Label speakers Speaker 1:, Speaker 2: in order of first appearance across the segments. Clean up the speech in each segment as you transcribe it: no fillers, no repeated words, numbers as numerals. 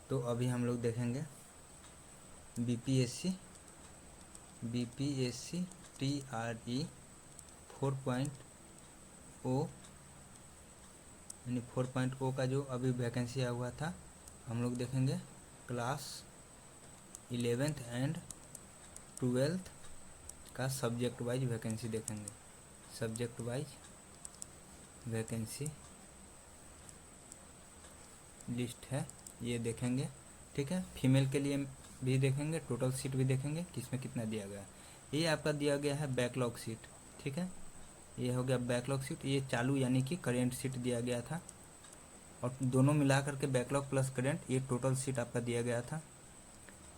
Speaker 1: तो अभी हम लोग देखेंगे बीपीएससी TRE 4.0 यानी 4.0 का जो अभी वैकेंसी आया हुआ था, हम लोग देखेंगे क्लास 11th एंड 12th का सब्जेक्ट वाइज वैकेंसी देखेंगे। सब्जेक्ट वाइज वैकेंसी लिस्ट है, ये देखेंगे। ठीक है, फीमेल के लिए भी देखेंगे, टोटल सीट भी देखेंगे किसमें कितना दिया गया है। ये आपका दिया गया है बैकलॉग सीट। ठीक है, ये हो गया बैकलॉग सीट। ये चालू यानी कि करेंट सीट दिया गया था, और दोनों मिला करके बैकलॉग प्लस करेंट ये टोटल सीट आपका दिया गया था।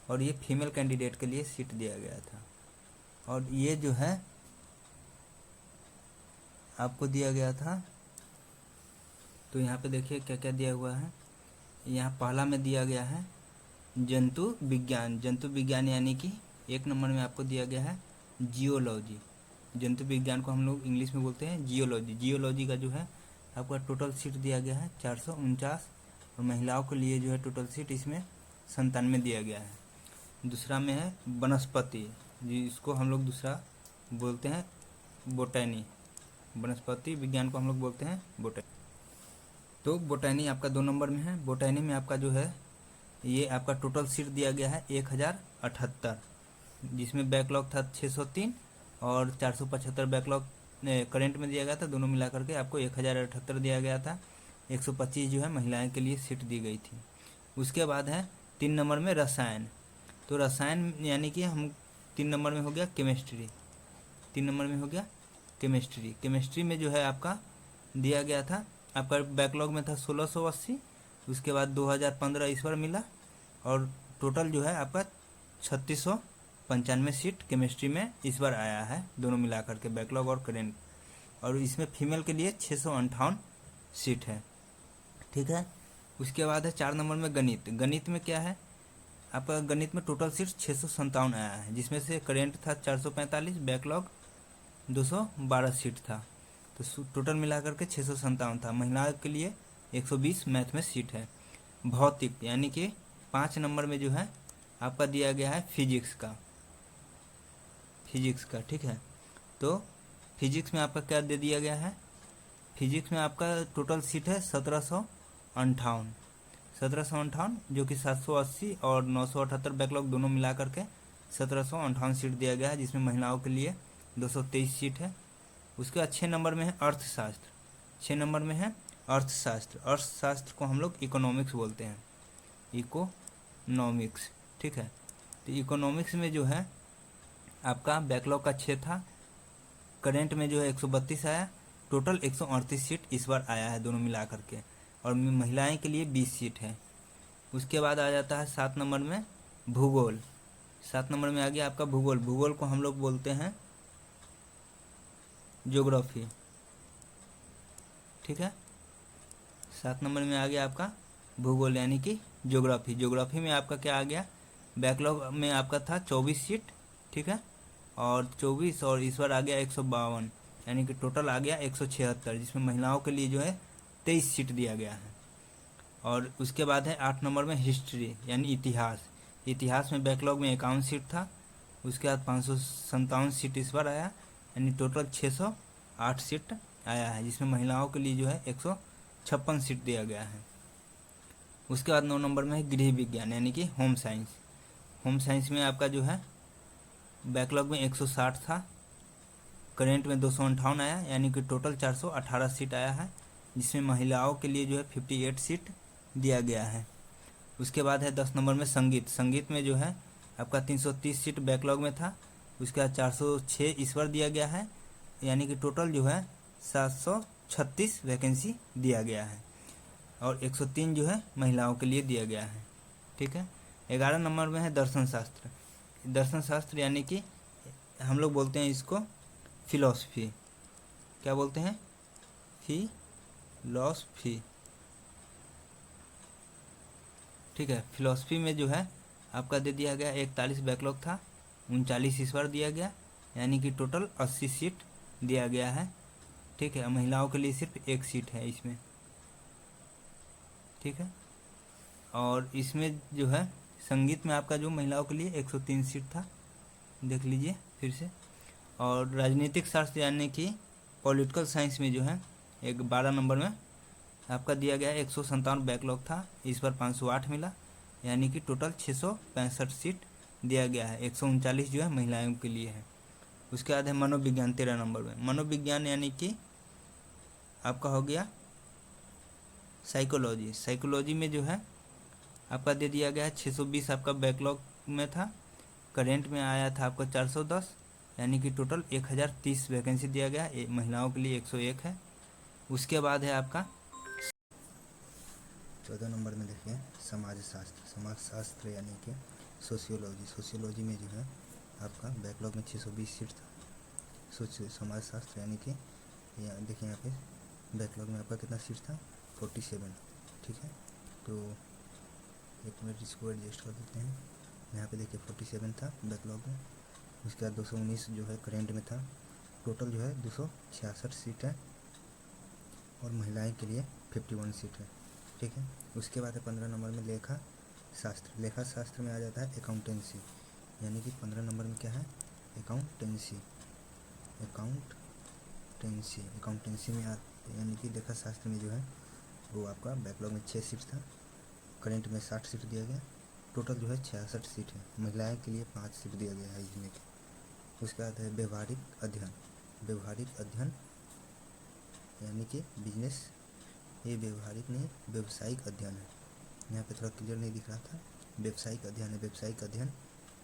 Speaker 1: और ये फीमेल कैंडिडेट के लिए सीट दिया गया था। और ये जो है आपको दिया गया था, तो यहाँ पे देखिए क्या क्या दिया हुआ है। यहाँ पहला में दिया गया है जंतु विज्ञान। जंतु विज्ञान यानी कि 1 नंबर में आपको दिया गया है जियोलॉजी। जंतु विज्ञान को हम लोग इंग्लिश में बोलते हैं जियोलॉजी। जियोलॉजी का जो है आपका टोटल सीट दिया गया है 449, और महिलाओं के लिए जो है टोटल सीट इसमें 97 दिया गया है। दूसरा में है वनस्पति, जिसको हम लोग दूसरा बोलते हैं बोटैनी। वनस्पति विज्ञान को हम लोग बोलते हैं बोटैनी। तो बोटैनी आपका 2 नंबर में है। बोटैनी में आपका जो है ये आपका टोटल सीट दिया गया है 1078, जिसमें बैकलॉग था 603 और 475 बैकलॉग करंट में दिया गया था। दोनों मिला करके आपको 1078 दिया गया था। 125 जो है महिलाएं के लिए सीट दी गई थी। उसके बाद है 3 नंबर में रसायन। तो रसायन यानी कि हम 3 नंबर में हो गया केमिस्ट्री। 3 नंबर में हो गया केमिस्ट्री। केमिस्ट्री में जो है आपका दिया गया था, आपका बैकलॉग में था 1680, उसके बाद 2015 इस बार मिला, और टोटल जो है आपका 3695 सीट केमिस्ट्री में इस बार आया है, दोनों मिला करके बैकलॉग और करेंट। और इसमें फीमेल के लिए 658 सीट है। ठीक है, उसके बाद है 4 नंबर में गणित। गणित में क्या है आपका, गणित में टोटल सीट 657 आया है, जिसमें से करेंट था 445, बैकलॉग 212 सीट था। तो टोटल मिलाकर के 657 था। महिलाओं के लिए 120 मैथ में सीट है। भौतिक यानी कि 5 नंबर में जो है आपका दिया गया है फिजिक्स का। ठीक है, तो फिजिक्स में आपका क्या दे दिया गया है, फिजिक्स में आपका टोटल सीट है 1758, जो कि 780 और 978 बैकलॉग दोनों मिला करके 1758 सीट दिया गया है, जिसमें महिलाओं के लिए 223 सीट है। उसके बाद 6 नंबर में है अर्थशास्त्र। 6 नंबर में है अर्थशास्त्र। अर्थशास्त्र को हम लोग इकोनॉमिक्स बोलते हैं, इकोनॉमिक्स। ठीक है, तो इकोनॉमिक्स में जो है आपका बैकलॉग का 6 था, करेंट में जो है 132 आया, टोटल 138 सीट इस बार आया है दोनों मिला करके, और महिलाएं के लिए 20 सीट है। उसके बाद आ जाता है 7 नंबर में भूगोल। 7 नंबर में आ गया आपका भूगोल। भूगोल को हम लोग बोलते हैं ज्योग्राफी। ठीक है, 7 नंबर में आ गया आपका भूगोल यानी कि ज्योग्राफी। ज्योग्राफी में आपका क्या आ गया, बैकलॉग में आपका था 24 सीट। ठीक है, और 24 और इस बार आ गया 152, यानी कि टोटल आ गया 176, जिसमें महिलाओं के लिए जो है 23 सीट दिया गया है। और उसके बाद है 8 नंबर में हिस्ट्री यानी इतिहास। इतिहास में बैकलॉग में 51 सीट था, उसके बाद 557 सीट इस बार आया, यानी टोटल 608 सीट आया है, जिसमें महिलाओं के लिए जो है 156 सीट दिया गया है। उसके बाद 9 नंबर में है गृह विज्ञान यानी कि होम साइंस। होम साइंस में आपका जो है बैकलॉग में 160 था, करेंट में 258 आया, यानी कि टोटल 418 सीट आया है, जिसमें महिलाओं के लिए जो है 58 सीट दिया गया है। उसके बाद है 10 नंबर में संगीत। संगीत में जो है आपका 330 सीट बैकलॉग में था, उसके बाद 406 इस बार दिया गया है, यानी कि टोटल जो है 736 वैकेंसी दिया गया है, और 103 जो है महिलाओं के लिए दिया गया है। ठीक है, 11 नंबर में है दर्शन शास्त्र। दर्शन शास्त्र यानी कि हम लोग बोलते हैं इसको फिलॉसफी। क्या बोलते हैं, फिलॉसफी। ठीक है, फिलॉसफी में जो है आपका दे दिया गया 41 बैकलॉग था, 39 इस बार दिया गया, यानी कि टोटल 80 सीट दिया गया है। ठीक है, महिलाओं के लिए सिर्फ 1 सीट है इसमें। ठीक है, और इसमें जो है संगीत में आपका जो महिलाओं के लिए 103 सीट था, देख लीजिए फिर से। और राजनीतिक शास्त्र यानी कि पॉलिटिकल साइंस में जो है एक 12 नंबर में आपका दिया गया 157 बैकलॉग था, इस पर 508 मिला, यानी कि टोटल 665 सीट दिया गया है। 139 जो है महिलाओं के लिए है। उसके बाद है मनोविज्ञान 13 नंबर में। मनोविज्ञान यानी कि आपका हो गया साइकोलॉजी। साइकोलॉजी में जो है आपका दे दिया गया है 620 आपका बैकलॉग में था, करेंट में आया था आपका 410, यानी कि टोटल 1030 वैकेंसी दिया गया है। महिलाओं के लिए 101 है। उसके बाद है आपका
Speaker 2: 14 नंबर में देखिए समाजशास्त्र। समाजशास्त्र यानी कि सोशियोलॉजी। सोशियोलॉजी में जो है आपका बैकलॉग में 620 सीट था। समाजशास्त्र यानी कि देखिए यहाँ पे बैकलॉग में आपका कितना सीट था, 47। ठीक है, तो एक मिनट इसको एडजस्ट कर देते हैं। यहाँ पे देखिए 47 था बैकलॉग में। उसके बाद 219 जो है करेंट में था। टोटल जो है 266 सीट है और महिलाएं के लिए 51 सीट है। ठीक है, उसके बाद है 15 नंबर में लेखा शास्त्र। लेखा शास्त्र में आ जाता है अकाउंटेंसी, यानी कि 15 नंबर में क्या है, अकाउंटेंसी। अकाउंटेंसी में यानी कि लेखा शास्त्र में जो है वो आपका बैकलॉग में 6 सीट था, करंट में 60 सीट दिया गया। टोटल जो है 66 सीट है। महिलाएं के लिए 5 सीट दिया गया है इसमें। उसके बाद है व्यवहारिक अध्ययन। व्यवहारिक अध्ययन यानी कि बिजनेस, ये व्यवहारिक नहीं व्यवसायिक अध्ययन है। यहाँ पे थोड़ा क्लियर नहीं दिख रहा था, व्यवसायिक अध्ययन है। व्यवसायिक अध्ययन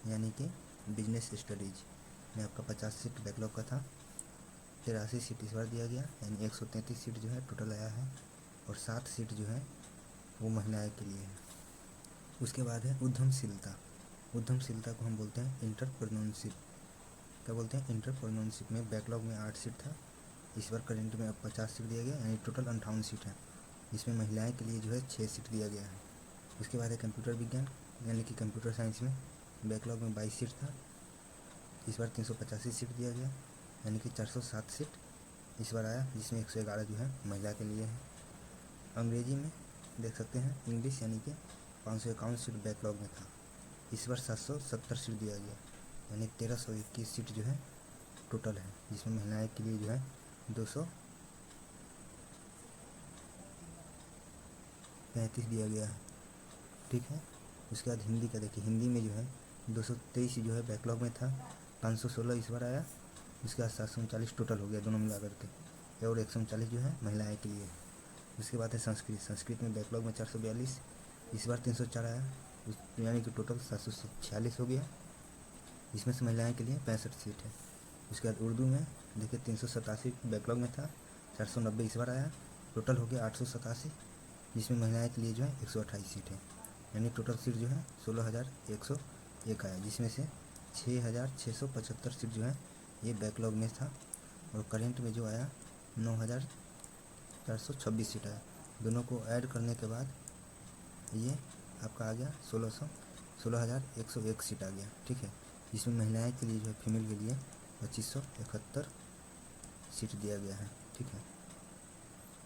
Speaker 2: यानी कि बिजनेस स्टडीज में आपका 50 सीट बैकलॉग का था, 83 सीट इस बार दिया गया, यानी 133 सीट जो है टोटल आया है और 7 सीट जो है वो महिलाएं के लिए है। उसके बाद है उद्यमशीलता। उद्यमशीलता को हम बोलते हैं इंटरप्रेन्योरशिप। क्या बोलते हैं, इंटरप्रेन्योरशिप में बैकलॉग में 8 सीट था, इस बार करंट में अब 50 सीट दिया गया, यानी टोटल 58 सीट है, जिसमें महिलाएं के लिए जो है 6 सीट दिया गया है। उसके बाद है कंप्यूटर विज्ञान यानी कि कंप्यूटर साइंस में बैकलॉग में 22 सीट था, इस बार 385 सीट दिया गया, यानी कि 407 सीट इस बार आया, जिसमें 111 जो है महिला के लिए है। अंग्रेजी में देख सकते हैं इंग्लिश, यानी कि 551 सीट बैकलॉग में था, इस बार 770 सीट दिया गया, यानी 1321 सीट जो है टोटल है, जिसमें महिलाएं के लिए जो है 235 दिया गया है। ठीक है, उसके बाद हिंदी का देखिए, हिंदी में जो है 223 जो है बैकलॉग में था, 516 इस बार आया। उसके बाद 739 टोटल हो गया दोनों मिला करके, और 139 जो है महिलाएं के लिए। उसके बाद है संस्कृत। संस्कृत में बैकलॉग में 442, इस बार 304 आया, यानी कि टोटल 746 हो गया, इसमें से महिलाएं के लिए 65 सीट है। उसके बाद उर्दू में देखिए 387 बैकलॉग में था, 490 इस बार आया, टोटल हो गया 887, जिसमें महिलाएं के लिए जो है 128 सीट है, यानी टोटल सीट जो है 16,101 आया, जिसमें से 6,675 सीट जो है ये बैकलॉग में था, और करेंट में जो आया 9,426 सीट आया। दोनों को ऐड करने के बाद ये आपका आ गया 16,101 सीट आ गया। ठीक है, जिसमें महिलाएं के लिए जो है फीमेल के लिए 2571 सीट दिया गया है। ठीक है,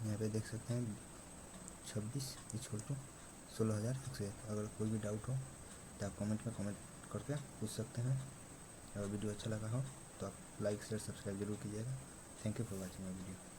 Speaker 2: यहाँ पे देख सकते हैं 26 इक्वल टू 16,101। अगर कोई भी डाउट हो तो आप कमेंट में कमेंट करके पूछ सकते हैं। अगर वीडियो अच्छा लगा हो तो आप लाइक शेयर सब्सक्राइब जरूर कीजिएगा। Thank you for watching my video.